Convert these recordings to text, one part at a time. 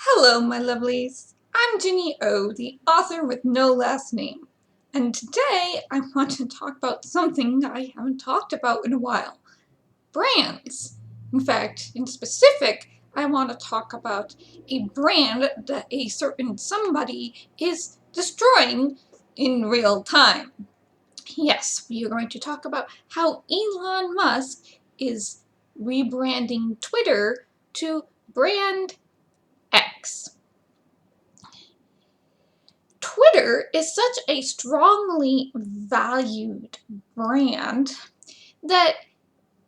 Hello, my lovelies. I'm Ginny O, the author with no last name. And today I want to talk about something I haven't talked about in a while. Brands. In fact, in specific, I want to talk about a brand that a certain somebody is destroying in real time. Yes, we are going to talk about how Elon Musk is rebranding Twitter to Brand X. Twitter is such a strongly valued brand that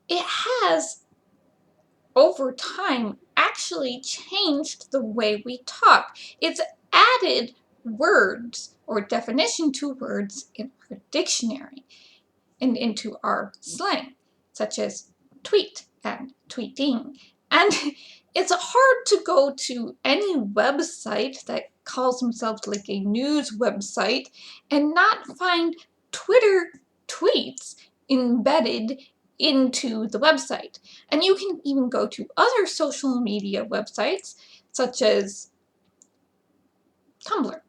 it has, over time, actually changed the way we talk. It's added words or definition to words in our dictionary and into our slang, such as tweet and tweeting. And it's hard to go to any website that calls themselves like a news website and not find Twitter tweets embedded into the website. And you can even go to other social media websites such as Tumblr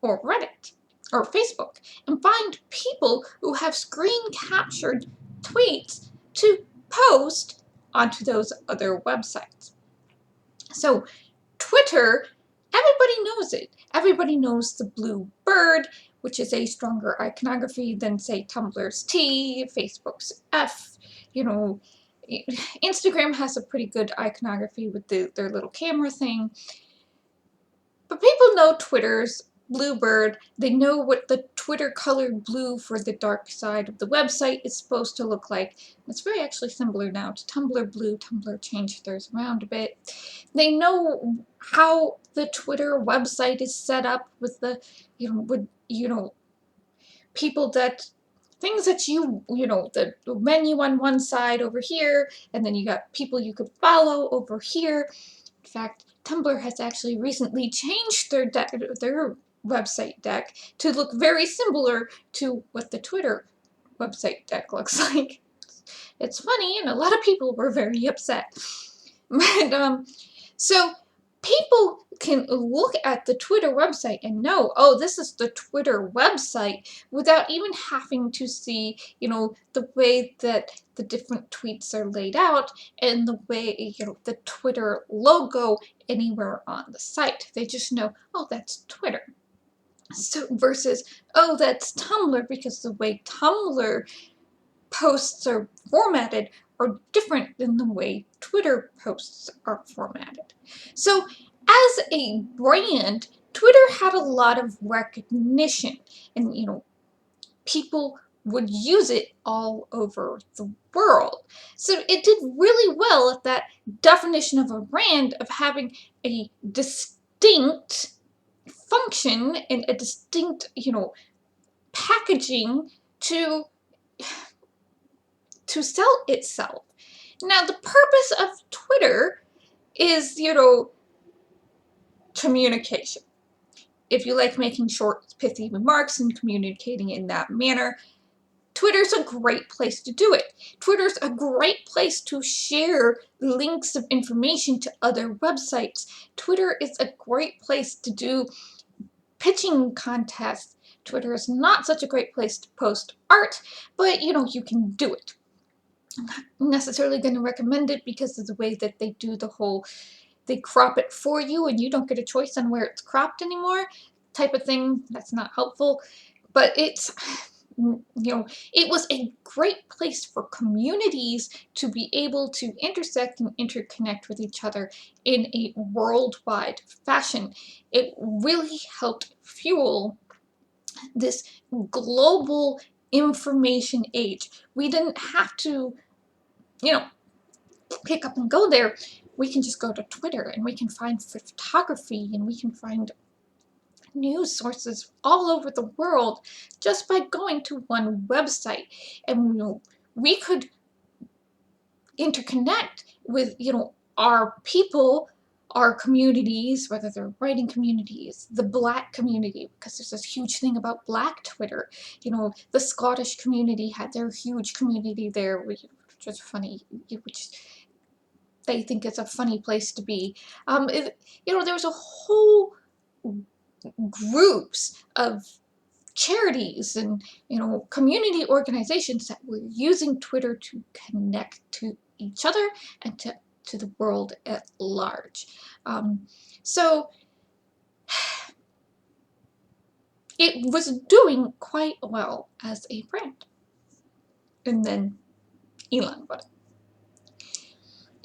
or Reddit or Facebook and find people who have screen captured tweets to post onto those other websites. So Twitter, everybody knows it. Everybody knows the blue bird, which is a stronger iconography than, say, Tumblr's T, Facebook's F. You know, Instagram has a pretty good iconography with their little camera thing. But people know Twitter's Bluebird. They know what the Twitter colored blue for the dark side of the website is supposed to look like. It's very actually similar now to Tumblr Blue. Tumblr changed theirs around a bit. They know how the Twitter website is set up with the, people that, things that the menu on one side over here, and then you got people you could follow over here. In fact, Tumblr has actually recently changed their website deck to look very similar to what the Twitter website deck looks like. It's funny, and a lot of people were very upset. But so people can look at the Twitter website and know, oh, this is the Twitter website, without even having to see, the way that the different tweets are laid out and the way, the Twitter logo anywhere on the site. They just know, oh, that's Twitter. So versus, oh, that's Tumblr, because the way Tumblr posts are formatted are different than the way Twitter posts are formatted. So as a brand, Twitter had a lot of recognition, and people would use it all over the world. So it did really well at that definition of a brand of having a distinct function and a distinct, packaging to sell itself. Now, the purpose of Twitter is, communication. If you like making short, pithy remarks and communicating in that manner, Twitter's a great place to do it. Twitter's a great place to share links of information to other websites. Twitter is a great place to do pitching contests. Twitter is not such a great place to post art, but you can do it. I'm not necessarily going to recommend it because of the way that they do they crop it for you and you don't get a choice on where it's cropped anymore type of thing. That's not helpful. But it was a great place for communities to be able to intersect and interconnect with each other in a worldwide fashion. It really helped fuel this global information age. We didn't have to, pick up and go there. We can just go to Twitter and we can find photography and we can find news sources all over the world just by going to one website. And we could interconnect with our people, our communities, whether they're writing communities, the Black community, because there's this huge thing about Black Twitter. The Scottish community had their huge community there, which is funny, which they think it's a funny place to be. There was a whole groups of charities and community organizations that were using Twitter to connect to each other and to the world at large. So it was doing quite well as a brand. And then Elon bought it.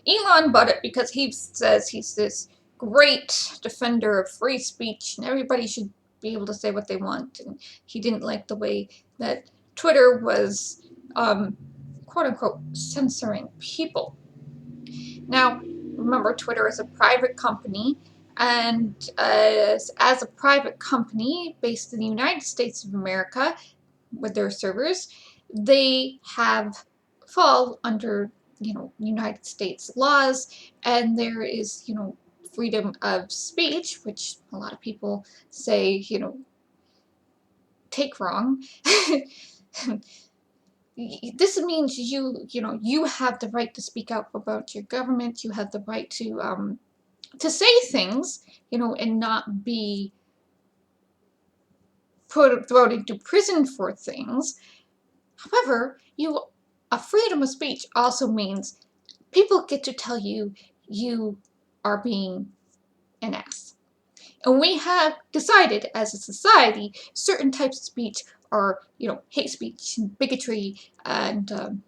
Elon bought it because he says he's this great defender of free speech and everybody should be able to say what they want. And he didn't like the way that Twitter was, quote unquote, censoring people. Now, remember, Twitter is a private company, and as a private company based in the United States of America with their servers, they fall under United States laws, and there is freedom of speech, which a lot of people say take wrong. This means you have the right to speak out about your government. You have the right to say things, and not be thrown into prison for things. However, a freedom of speech also means people get to tell you are being an ass. And we have decided as a society certain types of speech are, hate speech and bigotry, and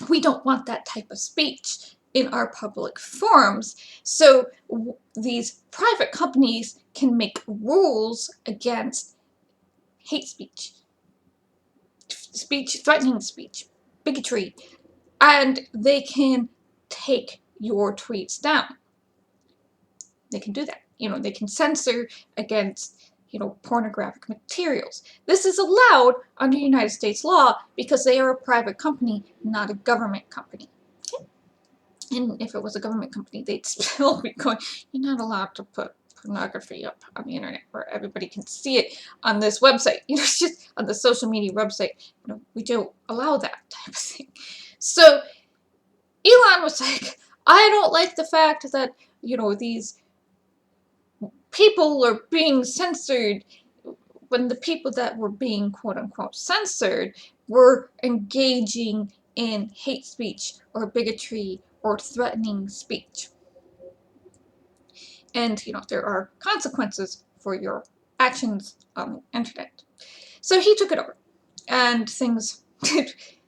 we don't want that type of speech in our public forums. So these private companies can make rules against hate speech, threatening speech, bigotry, and they can take your tweets down. They can do that. They can censor against, pornographic materials. This is allowed under United States law because they are a private company, not a government company. Okay? And if it was a government company, they'd still be going, you're not allowed to put pornography up on the internet where everybody can see it on this website. It's just on the social media website. We don't allow that type of thing. So Elon was like, I don't like the fact that, these people are being censored when the people that were being quote-unquote censored were engaging in hate speech or bigotry or threatening speech. And, there are consequences for your actions on the internet. So he took it over, and things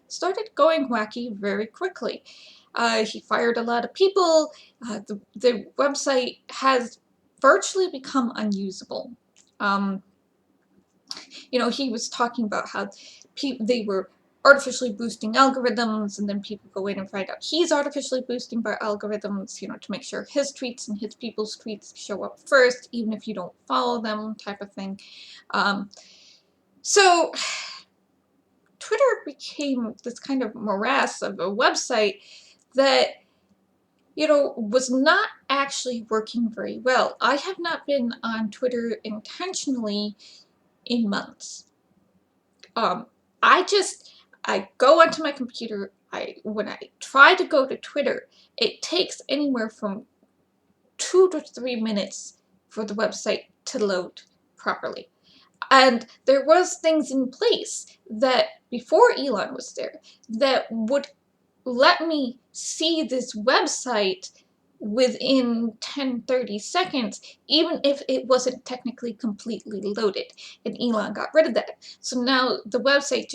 started going wacky very quickly. He fired a lot of people. The website has virtually become unusable. He was talking about how they were artificially boosting algorithms, and then people go in and find out he's artificially boosting by algorithms, to make sure his tweets and his people's tweets show up first, even if you don't follow them, type of thing. So Twitter became this kind of morass of a website that was not actually working very well. I have not been on Twitter intentionally in months. I go onto my computer, when I try to go to Twitter, it takes anywhere from 2 to 3 minutes for the website to load properly. And there was things in place that, before Elon was there, that would let me see this website within 10-30 seconds, even if it wasn't technically completely loaded. And Elon got rid of that. So now the website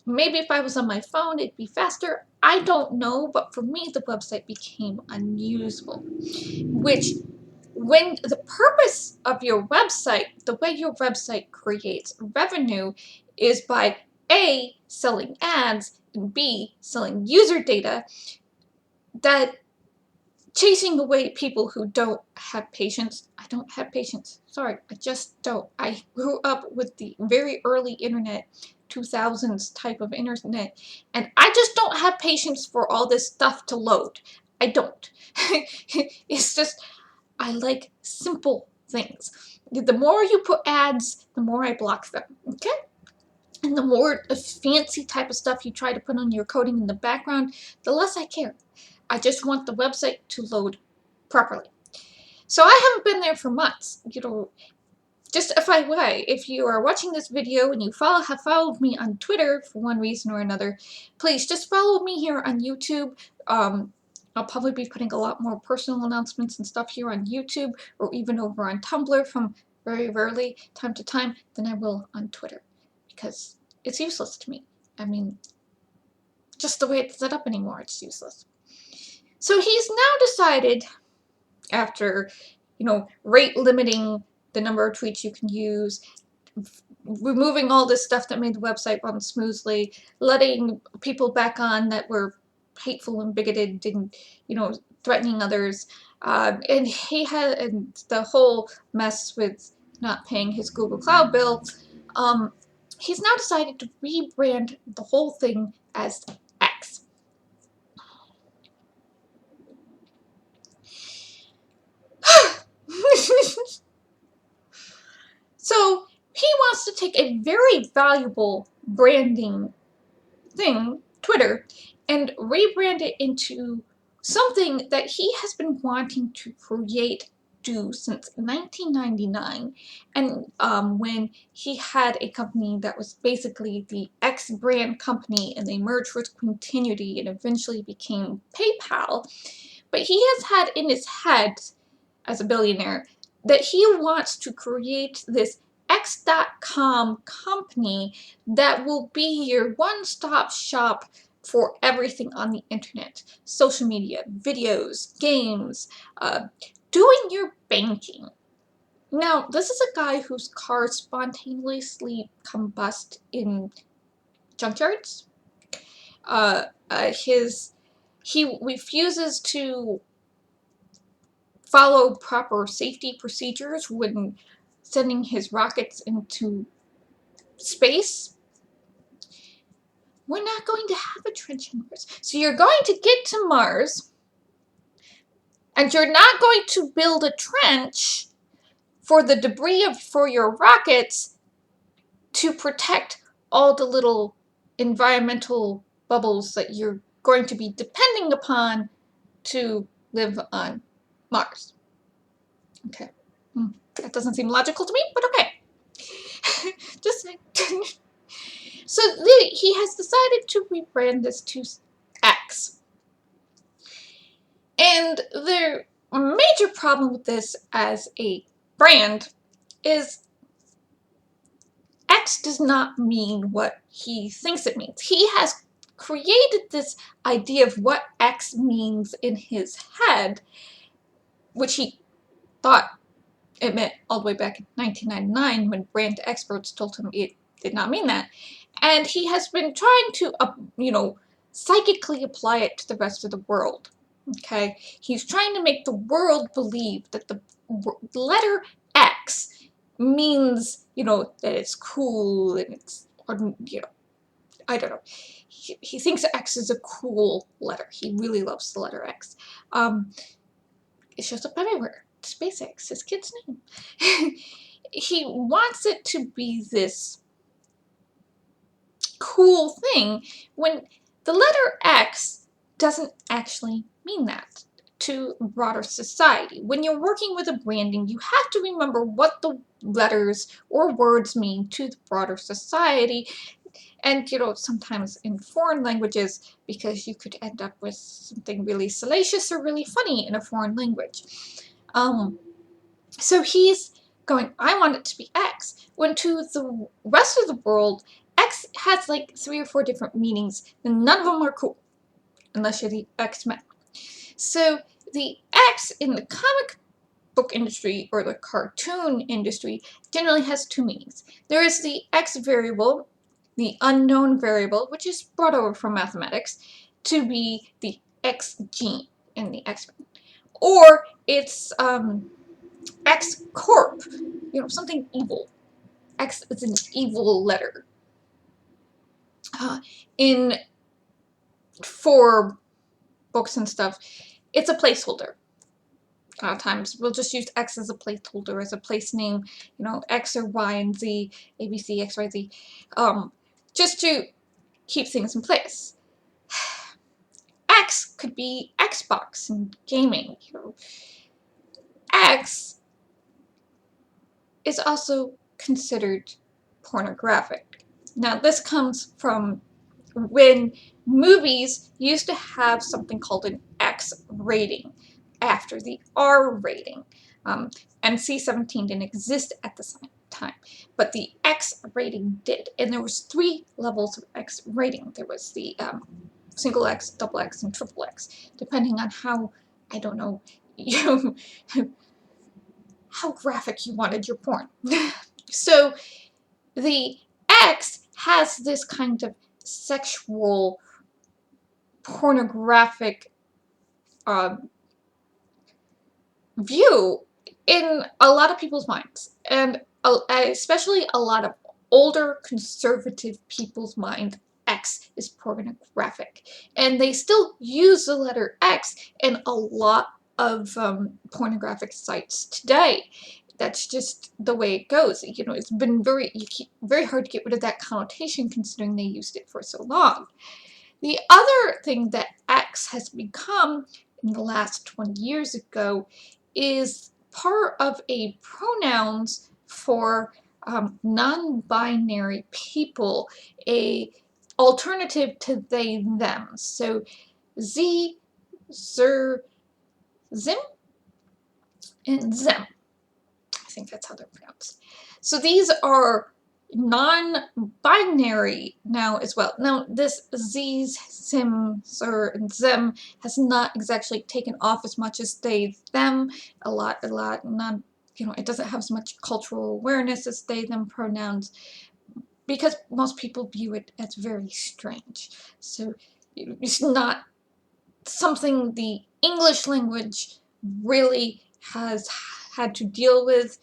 maybe if I was on my phone, it'd be faster. I don't know, but for me, the website became unusable. Which, when the purpose of your website, the way your website creates revenue is by A, selling ads, and B, selling user data, that chasing away people who don't have patience. I don't have patience. Sorry, I just don't. I grew up with the very early internet, 2000s type of internet, and I just don't have patience for all this stuff to load. I don't. It's just, I like simple things. The more you put ads, the more I block them, okay? And the more fancy type of stuff you try to put on your coding in the background, the less I care. I just want the website to load properly. So I haven't been there for months. Just FYI, if you are watching this video and you have followed me on Twitter for one reason or another, please just follow me here on YouTube. I'll probably be putting a lot more personal announcements and stuff here on YouTube, or even over on Tumblr from very rarely, time to time, than I will on Twitter, because it's useless to me. I mean, just the way it's set up anymore, it's useless. So he's now decided, after, rate limiting the number of tweets you can use, removing all this stuff that made the website run smoothly, letting people back on that were hateful and bigoted and, threatening others, and the whole mess with not paying his Google Cloud bill. He's now decided to rebrand the whole thing as X. So he wants to take a very valuable branding thing, Twitter, and rebrand it into something that he has been wanting to do since 1999, and when he had a company that was basically the X brand company, and they merged with Continuity and eventually became PayPal. But he has had in his head, as a billionaire, that he wants to create this X.com company that will be your one-stop shop for everything on the internet. Social media, videos, games, doing your banking. Now, this is a guy whose cars spontaneously combust in junkyards. He refuses to follow proper safety procedures when sending his rockets into space. We're not going to have a trench on Mars. So you're going to get to Mars, and you're not going to build a trench for the debris for your rockets to protect all the little environmental bubbles that you're going to be depending upon to live on Mars. Okay. That doesn't seem logical to me, but okay. Just so he has decided to rebrand this to X. And the major problem with this as a brand is X does not mean what he thinks it means. He has created this idea of what X means in his head, which he thought it meant all the way back in 1999 when brand experts told him it did not mean that. And he has been trying to, psychically apply it to the rest of the world. Okay? He's trying to make the world believe that the letter X means, that it's cool and it's, I don't know. He thinks X is a cool letter. He really loves the letter X. It shows up everywhere. SpaceX, his kid's name. He wants it to be this cool thing when the letter X doesn't actually mean that to broader society. When you're working with a branding, you have to remember what the letters or words mean to the broader society. And, sometimes in foreign languages, because you could end up with something really salacious or really funny in a foreign language. So he's going, I want it to be X, when to the rest of the world, X has like 3 or 4 different meanings, and none of them are cool, unless you're the X-Men. So the X in the comic book industry or the cartoon industry generally has 2 meanings. There is the X variable, the unknown variable, which is brought over from mathematics, to be the X gene in the X-Men. Or it's X Corp, something evil. X is an evil letter. For books and stuff, it's a placeholder. A lot of times we'll just use X as a placeholder, as a place name, X or Y and Z, A, B, C, X, Y, Z, just to keep things in place. X could be Xbox and gaming. You know, X is also considered pornographic. Now, this comes from when movies used to have something called an X rating after the R rating. NC-17 didn't exist at the time, but the X rating did, and there was 3 levels of X rating. There was the single X, double X, and triple X, depending on how, I don't know, you how graphic you wanted your porn. So the X has this kind of sexual, pornographic view in a lot of people's minds, and especially a lot of older conservative people's mind. X is pornographic, and they still use the letter X in a lot of pornographic sites today. That's just the way it goes. You know, it's been very hard to get rid of that connotation, considering they used it for so long. The other thing that X has become in the last 20 years ago is part of a pronouns for non-binary people, a alternative to they, them. So Z, Zer, Zim, and Zem. I think that's how they're pronounced. So these are non-binary now as well. Now this Z, Sim, Zer, and Zem has not exactly taken off as much as they, them. A lot, not, you know, it doesn't have as much cultural awareness as they, them pronouns, because most people view it as very strange. So it's not something the English language really has had to deal with.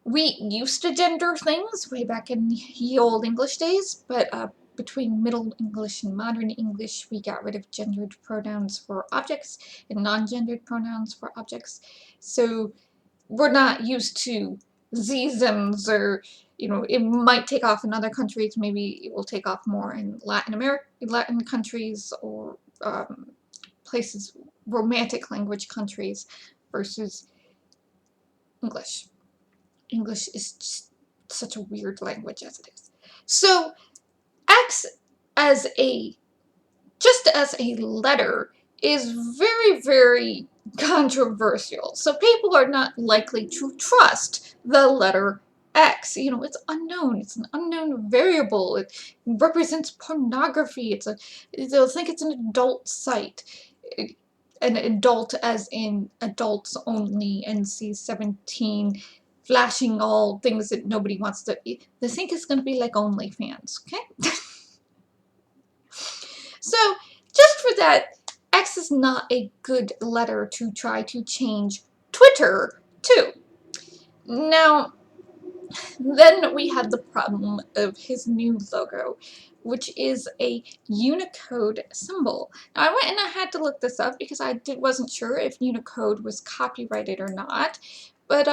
We used to gender things way back in the old English days, but between Middle English and Modern English, we got rid of gendered pronouns for objects and non-gendered pronouns for objects. So we're not used to zisms, or, you know, it might take off in other countries. Maybe it will take off more in Latin countries, or places, romantic language countries, versus English. English is just such a weird language as it is. So X as just as a letter is very, very controversial. So people are not likely to trust the letter X. You know, it's unknown. It's an unknown variable. It represents pornography. They'll think it's an adult site. An adult as in adults only, NC-17, flashing all things that nobody wants to. They think it's going to be like OnlyFans, okay? So, just for that, X is not a good letter to try to change Twitter to. Now, then we had the problem of his new logo, which is a Unicode symbol. Now, I went and I had to look this up because I wasn't sure if Unicode was copyrighted or not. But,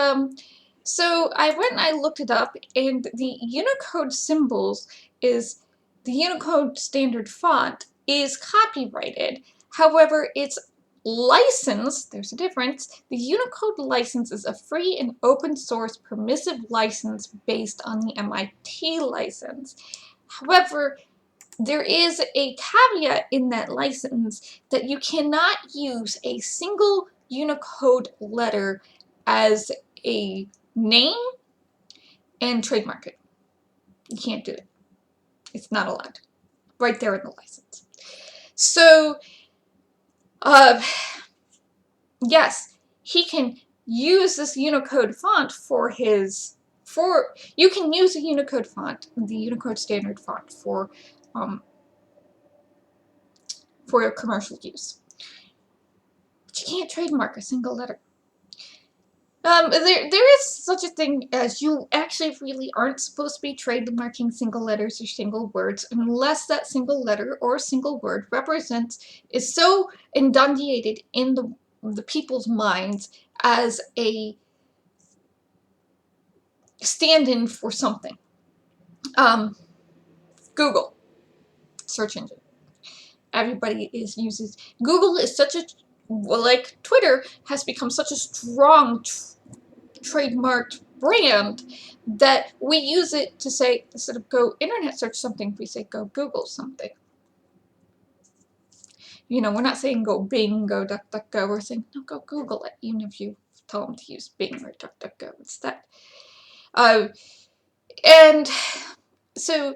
so I went and I looked it up, and the Unicode symbols is, the Unicode standard font is copyrighted. However, it's license, there's a difference. The Unicode license is a free and open source permissive license based on the MIT license. However, there is a caveat in that license that you cannot use a single Unicode letter as a name and trademark it. You can't do it. It's not allowed. Right there in the license. So, yes, he can use this Unicode font you can use a Unicode font, the Unicode standard font, for your commercial use. But you can't trademark a single letter. There is such a thing as you actually really aren't supposed to be trademarking single letters or single words unless that single letter or single word is so inundated in the people's minds as a stand-in for something. Google, search engine. everybody uses. Google is such a, like Twitter has become such a strong trademarked brand that we use it to say, instead of go internet search something, we say go Google something. You know, we're not saying go Bing, go DuckDuckGo. We're saying, no, go Google it, even if you tell them to use Bing or DuckDuckGo instead. And so,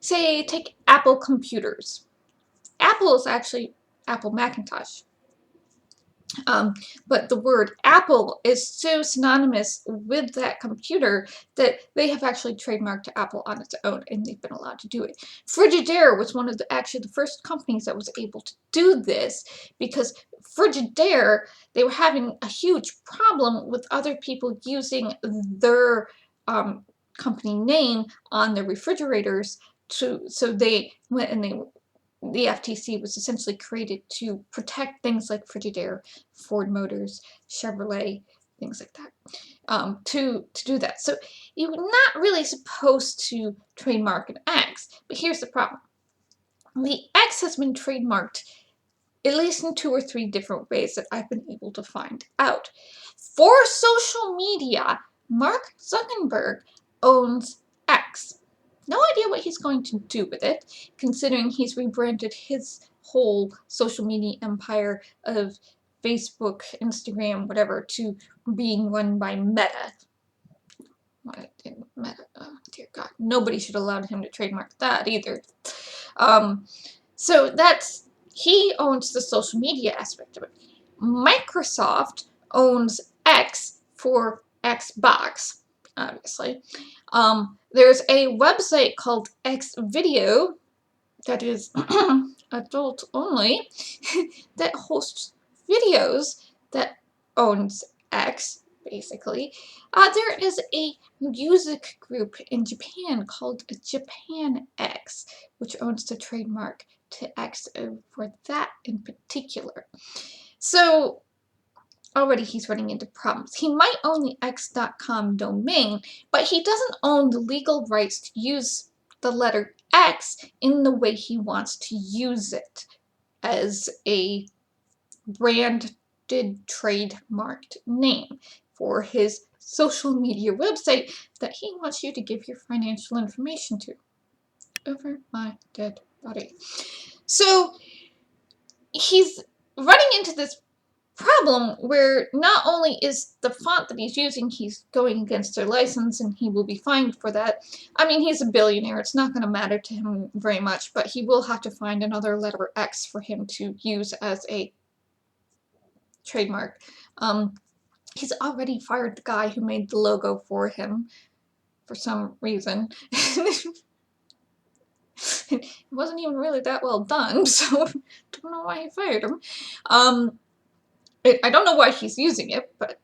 say, take Apple computers. Apple is actually Apple Macintosh. But the word Apple is so synonymous with that computer that they have actually trademarked Apple on its own, and they've been allowed to do it. Frigidaire was one of the first companies that was able to do this, because Frigidaire, they were having a huge problem with other people using their company name on their refrigerators. So they went and the FTC was essentially created to protect things like Frigidaire, Ford Motors, Chevrolet, things like that, to do that. So you're not really supposed to trademark an X, but here's the problem. The X has been trademarked at least in 2 or 3 different ways that I've been able to find out. For social media, Mark Zuckerberg owns X. No idea what he's going to do with it, considering he's rebranded his whole social media empire of Facebook, Instagram, whatever, to being run by Meta. Meta? Oh, dear God. Nobody should have allowed him to trademark that either. So he owns the social media aspect of it. Microsoft owns X for Xbox, obviously. There's a website called X Video that is adult only that hosts videos that owns X, basically. There is a music group in Japan called Japan X, which owns the trademark to X for that in particular. So already he's running into problems. He might own the X.com domain, but he doesn't own the legal rights to use the letter X in the way he wants to use it as a branded trademarked name for his social media website that he wants you to give your financial information to. Over my dead body. So he's running into this problem where not only is the font that he's using, he's going against their license and he will be fined for that. I mean, he's a billionaire. It's not going to matter to him very much, but he will have to find another letter X for him to use as a trademark. He's already fired the guy who made the logo for him for some reason. It wasn't even really that well done, so I don't know why he fired him. I don't know why he's using it, but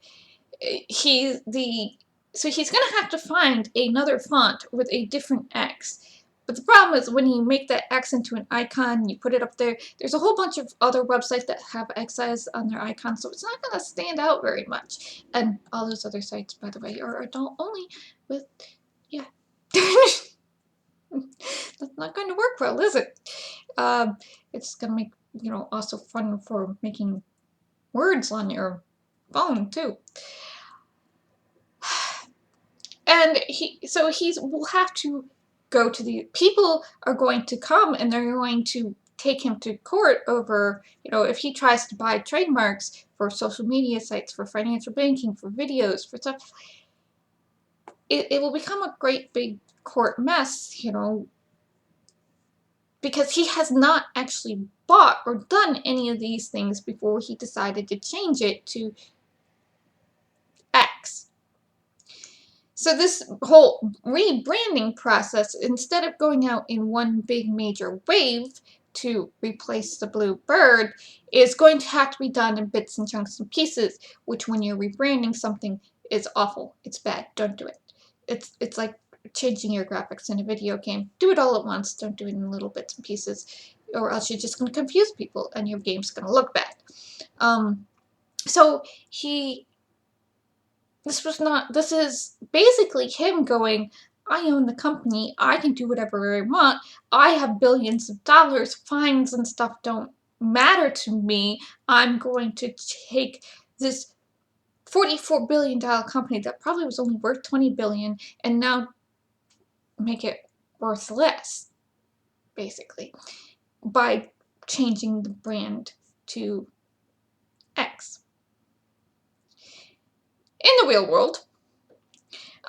so he's going to have to find another font with a different X. But the problem is when you make that X into an icon, you put it up there, there's a whole bunch of other websites that have X's on their icons, so it's not going to stand out very much. And all those other sites, by the way, are adult only with, yeah. That's not going to work well, is it? It's going to make, also fun for making words on your phone too. And will have to go to people are going to come and they're going to take him to court over, if he tries to buy trademarks for social media sites, for financial banking, for videos, for stuff. It will become a great big court mess, because he has not actually bought or done any of these things before he decided to change it to X. So this whole rebranding process, instead of going out in one big major wave to replace the blue bird, is going to have to be done in bits and chunks and pieces, which when you're rebranding something is awful. It's bad. Don't do it. It's like changing your graphics in a video game. Do it all at once. Don't do it in little bits and pieces, or else you're just going to confuse people and your game's going to look bad. This is basically him going, I own the company. I can do whatever I want. I have billions of dollars. Fines and stuff don't matter to me. I'm going to take this $44 billion company that probably was only worth $20 billion and now make it worth less, basically, by changing the brand to X. In the real world,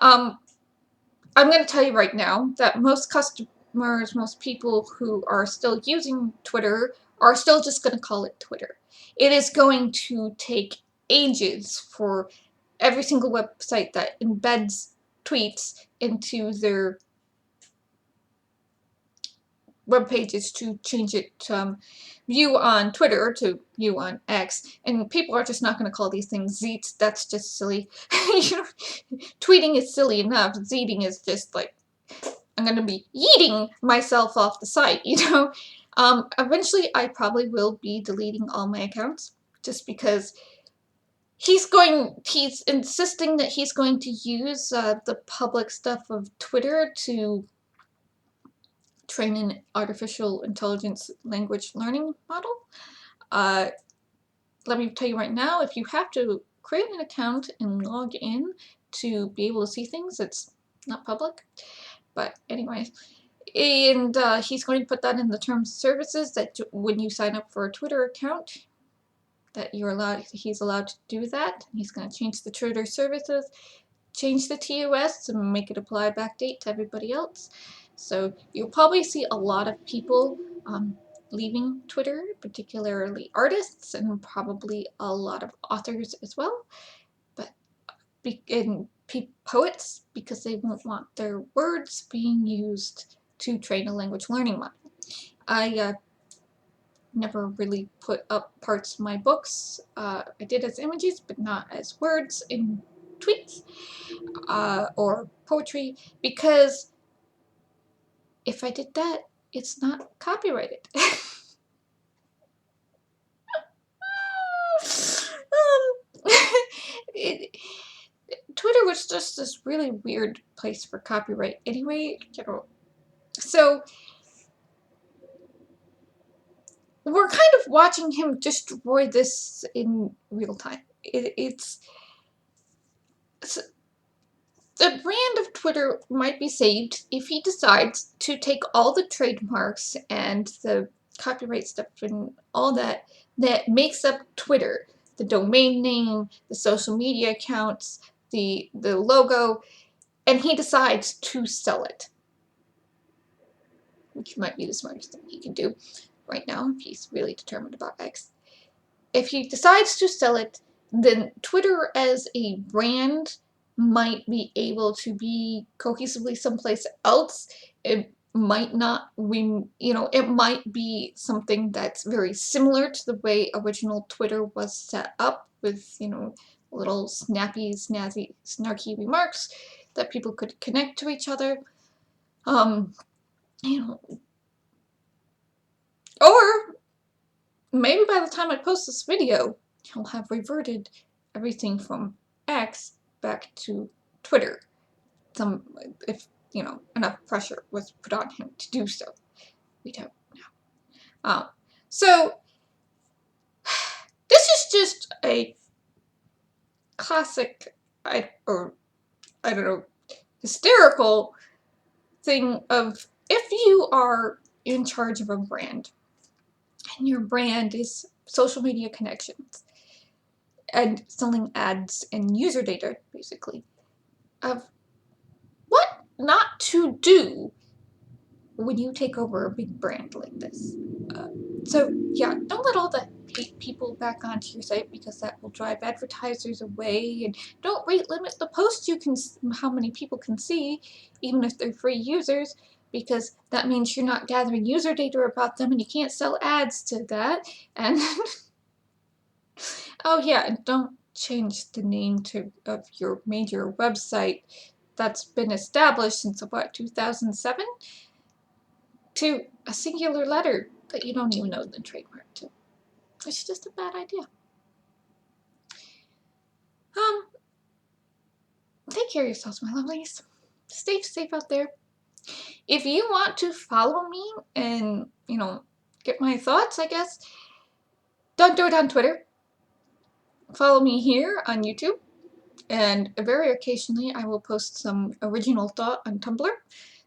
I'm going to tell you right now that most customers, most people who are still using Twitter are still just going to call it Twitter. It is going to take ages for every single website that embeds tweets into their web pages to change it to view on Twitter to view on X, and people are just not going to call these things zeets. That's just silly. You know, tweeting is silly enough. Zeeting is just like, I'm going to be yeeting myself off the site, you know. Eventually, I probably will be deleting all my accounts just because he's insisting that he's going to use the public stuff of Twitter to train an artificial intelligence language learning model. Let me tell you right now, if you have to create an account and log in to be able to see things, it's not public. But anyways, and he's going to put that in the terms of services that when you sign up for a Twitter account, that he's allowed to do that. He's going to change the Twitter services, change the TOS to make it apply backdate to everybody else. So you'll probably see a lot of people leaving Twitter, particularly artists and probably a lot of authors as well, but poets, because they won't want their words being used to train a language learning model. I never really put up parts of my books. I did as images, but not as words in tweets or poetry, because if I did that, it's not copyrighted. it, Twitter was just this really weird place for copyright anyway, you know. So we're kind of watching him destroy this in real time. It's the brand of Twitter might be saved if he decides to take all the trademarks and the copyright stuff and all that makes up Twitter, the domain name, the social media accounts, the logo, and he decides to sell it, which might be the smartest thing he can do right now if he's really determined about X. If he decides to sell it, then Twitter as a brand might be able to be cohesively someplace else. It might not, it might be something that's very similar to the way original Twitter was set up with, little snappy, snazzy, snarky remarks that people could connect to each other. Or maybe by the time I post this video, he'll have reverted everything from X back to Twitter. If enough pressure was put on him to do so. We don't know. So this is just a classic, hysterical thing of, if you are in charge of a brand and your brand is social media connections and selling ads and user data, basically, of what not to do when you take over a big brand like this. So yeah, don't let all the hate people back onto your site, because that will drive advertisers away. And don't rate limit the posts how many people can see, even if they're free users, because that means you're not gathering user data about them and you can't sell ads to that. And oh yeah, and don't change the name of your major website that's been established since what, 2007, to a singular letter that you don't even know the trademark to. It's just a bad idea. Take care of yourselves, my lovelies. stay safe out there. If you want to follow me and, get my thoughts, I guess, don't do it on Twitter. Follow me here on YouTube. And very occasionally I will post some original thought on Tumblr.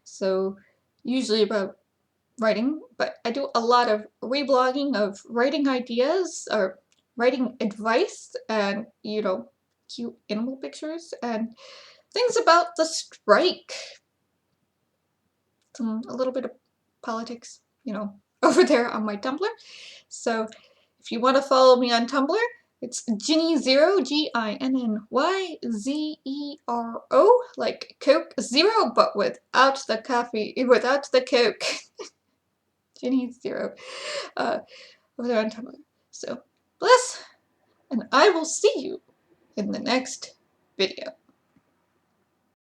So usually about writing, but I do a lot of reblogging of writing ideas or writing advice and, cute animal pictures and things about the strike. A little bit of politics, over there on my Tumblr. So if you want to follow me on Tumblr, it's Ginny0, GINNYZERO, like Coke Zero, but without the coffee, without the Coke. Ginny0, over there on Tumblr. So, bless, and I will see you in the next video.